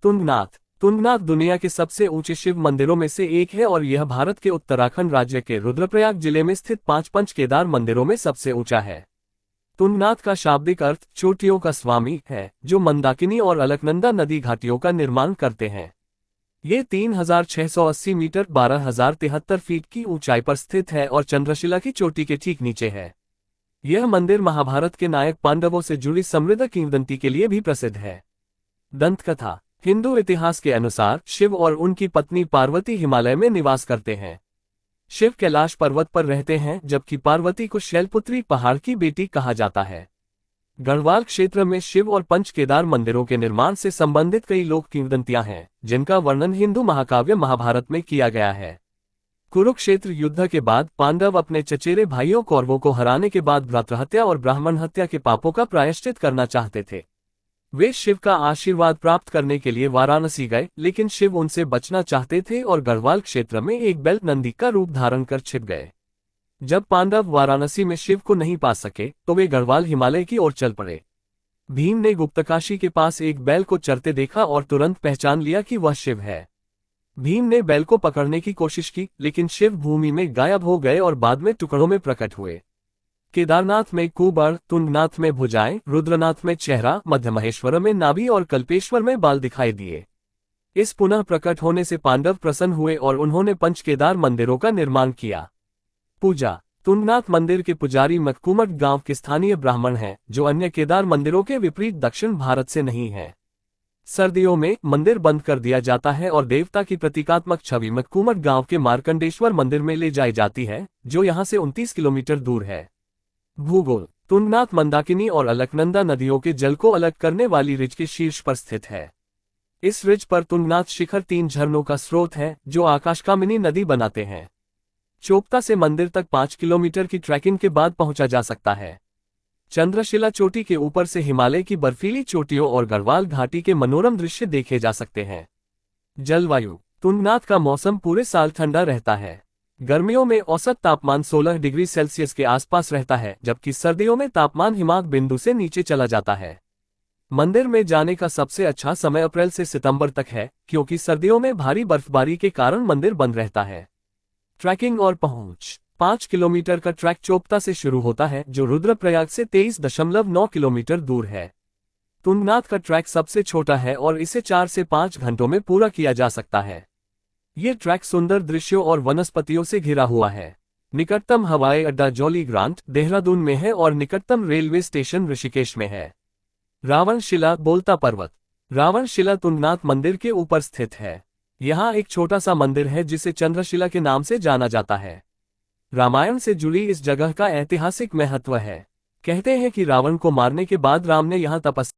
तुंगनाथ दुनिया के सबसे ऊंचे शिव मंदिरों में से एक है और यह भारत के उत्तराखंड राज्य के रुद्रप्रयाग जिले में स्थित 5 पंच केदार मंदिरों में सबसे ऊंचा है। तुंगनाथ का शाब्दिक अर्थ चोटियों का स्वामी है, जो मंदाकिनी और अलकनंदा नदी घाटियों का निर्माण करते हैं। ये 3680 मीटर 12073 फीट की ऊंचाई पर स्थित है और चंद्रशिला की चोटी के ठीक नीचे है। यह मंदिर महाभारत के नायक पांडवों से जुड़ी समृद्ध किंवदंती के लिए भी प्रसिद्ध है। दंतकथा। हिंदू इतिहास के अनुसार शिव और उनकी पत्नी पार्वती हिमालय में निवास करते हैं। शिव कैलाश पर्वत पर रहते हैं, जबकि पार्वती को शैलपुत्री पहाड़ की बेटी कहा जाता है। गढ़वाल क्षेत्र में शिव और पंच केदार मंदिरों के निर्माण से संबंधित कई लोक किंवदंतियां हैं, जिनका वर्णन हिंदू महाकाव्य महाभारत में किया गया है। कुरुक्षेत्र युद्ध के बाद पांडव अपने चचेरे भाइयों कौरवों को हराने के बाद भ्रातृहत्या और ब्राह्मण हत्या के पापों का प्रायश्चित करना चाहते थे। वे शिव का आशीर्वाद प्राप्त करने के लिए वाराणसी गए, लेकिन शिव उनसे बचना चाहते थे और गढ़वाल क्षेत्र में एक बैल नंदी का रूप धारण कर छिप गए। जब पांडव वाराणसी में शिव को नहीं पा सके तो वे गढ़वाल हिमालय की ओर चल पड़े। भीम ने गुप्तकाशी के पास एक बैल को चरते देखा और तुरंत पहचान लिया कि वह शिव है। भीम ने बैल को पकड़ने की कोशिश की, लेकिन शिव भूमि में गायब हो गए और बाद में टुकड़ों में प्रकट हुए। केदारनाथ में कुबड़, तुंगनाथ में भुजाएं, रुद्रनाथ में चेहरा, मध्य महेश्वर में नाभि और कल्पेश्वर में बाल दिखाई दिए। इस पुनः प्रकट होने से पांडव प्रसन्न हुए और उन्होंने पंच केदार मंदिरों का निर्माण किया। पूजा। तुंगनाथ मंदिर के पुजारी मककुमट गांव के स्थानीय ब्राह्मण हैं, जो अन्य केदार मंदिरों के विपरीत दक्षिण भारत से नहीं हैं। सर्दियों में मंदिर बंद कर दिया जाता है और देवता की प्रतीकात्मक छवि मककुमट गांव के मार्कंडेश्वर मंदिर में ले जाई जाती है, जो यहां से 29 किलोमीटर दूर है। भूगोल। तुंगनाथ मंदाकिनी और अलकनंदा नदियों के जल को अलग करने वाली रिज के शीर्ष पर स्थित है। इस रिज पर तुंगनाथ शिखर 3 झरनों का स्रोत है, जो आकाशकामिनी नदी बनाते हैं। चोपता से मंदिर तक 5 किलोमीटर की ट्रैकिंग के बाद पहुंचा जा सकता है। चंद्रशिला चोटी के ऊपर से हिमालय की बर्फीली चोटियों और गढ़वाल घाटी के मनोरम दृश्य देखे जा सकते हैं। जलवायु। तुंगनाथ का मौसम पूरे साल ठंडा रहता है। गर्मियों में औसत तापमान 16 डिग्री सेल्सियस के आसपास रहता है, जबकि सर्दियों में तापमान हिमांक बिंदु से नीचे चला जाता है। मंदिर में जाने का सबसे अच्छा समय अप्रैल से सितंबर तक है, क्योंकि सर्दियों में भारी बर्फबारी के कारण मंदिर बंद रहता है। ट्रैकिंग और पहुंच। 5 किलोमीटर का ट्रैक चोपता से शुरू होता है, जो रुद्रप्रयाग से 23.9 किलोमीटर दूर है। तुंगनाथ का ट्रैक सबसे छोटा है और इसे 4 से 5 घंटों में पूरा किया जा सकता है। ये ट्रैक सुंदर दृश्यों और वनस्पतियों से घिरा हुआ है। निकटतम हवाई अड्डा जॉली ग्रांट, देहरादून में है और निकटतम रेलवे स्टेशन ऋषिकेश में है। रावणशिला बोलता पर्वत। रावणशिला तुंगनाथ मंदिर के ऊपर स्थित है। यहाँ एक छोटा सा मंदिर है जिसे चंद्रशिला के नाम से जाना जाता है। रामायण से जुड़ी इस जगह का ऐतिहासिक महत्व है। कहते हैं कि रावण को मारने के बाद राम ने यहाँ तपस्या